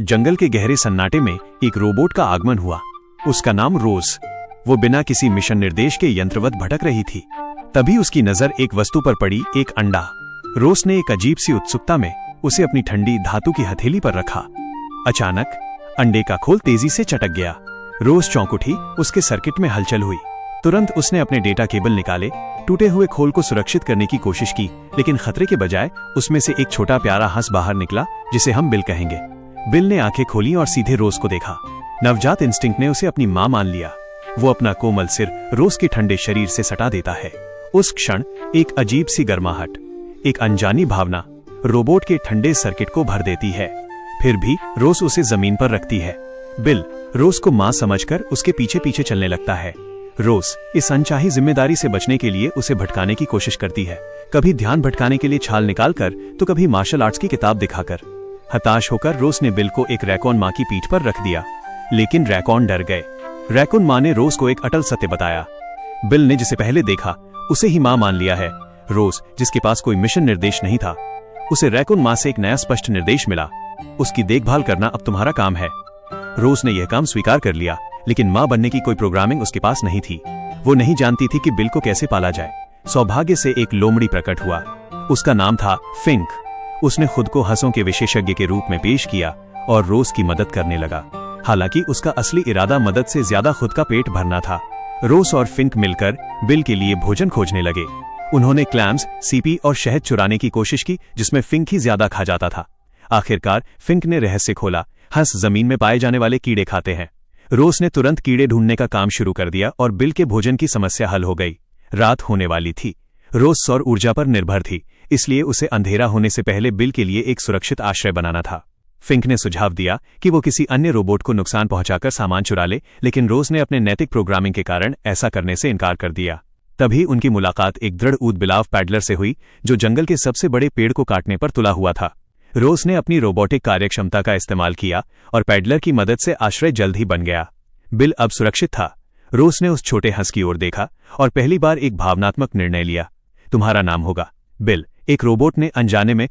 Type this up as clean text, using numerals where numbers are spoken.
जंगल के गहरे सन्नाटे में एक रोबोट का आगमन हुआ। उसका नाम रोज। वो बिना किसी मिशन निर्देश के यंत्रवत भटक रही थी। तभी उसकी नजर एक वस्तु पर पड़ी, एक अंडा। रोज ने एक अजीब सी उत्सुकता में उसे अपनी ठंडी धातु की हथेली पर रखा। अचानक अंडे का खोल तेजी से चटक गया। रोज चौंक उठी, उसके सर्किट में हलचल हुई। तुरंत उसने अपने डेटा केबल निकाले, टूटे हुए खोल को सुरक्षित करने की कोशिश की, लेकिन खतरे के बजाय उसमें से एक छोटा प्यारा हंस बाहर निकला, जिसे हम बिल कहेंगे। बिल ने आंखें खोली और सीधे रोज को देखा। नवजात इंस्टिंक्ट ने उसे अपनी मां मान लिया। वो अपना कोमल सिर रोज के ठंडे शरीर से सटा देता है। उस क्षण एक अजीब सी गर्माहट, एक अनजानी भावना रोबोट के ठंडे सर्किट को भर देती है। फिर भी रोज उसे जमीन पर रखती है। बिल रोज को मां समझकर उसके पीछे पीछे चलने लगता है। रोज इस अनचाही जिम्मेदारी से बचने के लिए उसे भटकाने की कोशिश करती है, कभी ध्यान भटकाने के लिए छाल निकालकर, तो कभी मार्शल आर्ट्स की किताब दिखाकर। हताश होकर रोज ने बिल को एक रैकॉन मां की पीठ पर रख दिया, लेकिन रैकॉन डर गए। रैकॉन मां ने रोज को एक अटल सत्य बताया। बिल ने जिसे पहले देखा उसे ही मां मान लिया है। रोज, जिसके पास कोई मिशन निर्देश नहीं था, उसे रैकॉन मां से एक नया स्पष्ट निर्देश मिला। उसकी देखभाल करना अब तुम्हारा काम है। रोज ने यह काम स्वीकार कर लिया, लेकिन मां बनने की कोई प्रोग्रामिंग उसके पास नहीं थी। वो नहीं जानती थी कि बिल को कैसे पाला जाए। सौभाग्य से एक लोमड़ी प्रकट हुआ। उसका नाम था फिंक। उसने खुद को हंसों के विशेषज्ञ के रूप में पेश किया और रोज की मदद करने लगा। हालांकि उसका असली इरादा मदद से ज्यादा खुद का पेट भरना था। रोज और फिंक मिलकर बिल के लिए भोजन खोजने लगे। उन्होंने क्लैम्स, सीपी और शहद चुराने की कोशिश की, जिसमें फिंक ही ज्यादा खा जाता था। आखिरकार फिंक ने रहस्य खोला, हंस जमीन में पाए जाने वाले कीड़े खाते हैं। रोज ने तुरंत कीड़े ढूंढने का काम शुरू कर दिया और बिल के भोजन की समस्या हल हो गई। रात होने वाली थी। रोज सौर ऊर्जा पर निर्भर थी, इसलिए उसे अंधेरा होने से पहले बिल के लिए एक सुरक्षित आश्रय बनाना था। फिंक ने सुझाव दिया कि वो किसी अन्य रोबोट को नुकसान पहुंचाकर सामान चुरा ले, लेकिन रोज ने अपने नैतिक प्रोग्रामिंग के कारण ऐसा करने से इनकार कर दिया। तभी उनकी मुलाकात एक दृढ़ ऊद-बिलाव पैडलर से हुई, जो जंगल के सबसे बड़े पेड़ को काटने पर तुला हुआ था। रोज ने अपनी रोबोटिक कार्यक्षमता का इस्तेमाल किया और पैडलर की मदद से आश्रय जल्द ही बन गया। बिल अब सुरक्षित था। रोज ने उस छोटे हंस की ओर देखा और पहली बार एक भावनात्मक निर्णय लिया। तुम्हारा नाम होगा बिल। एक रोबोट ने अनजाने में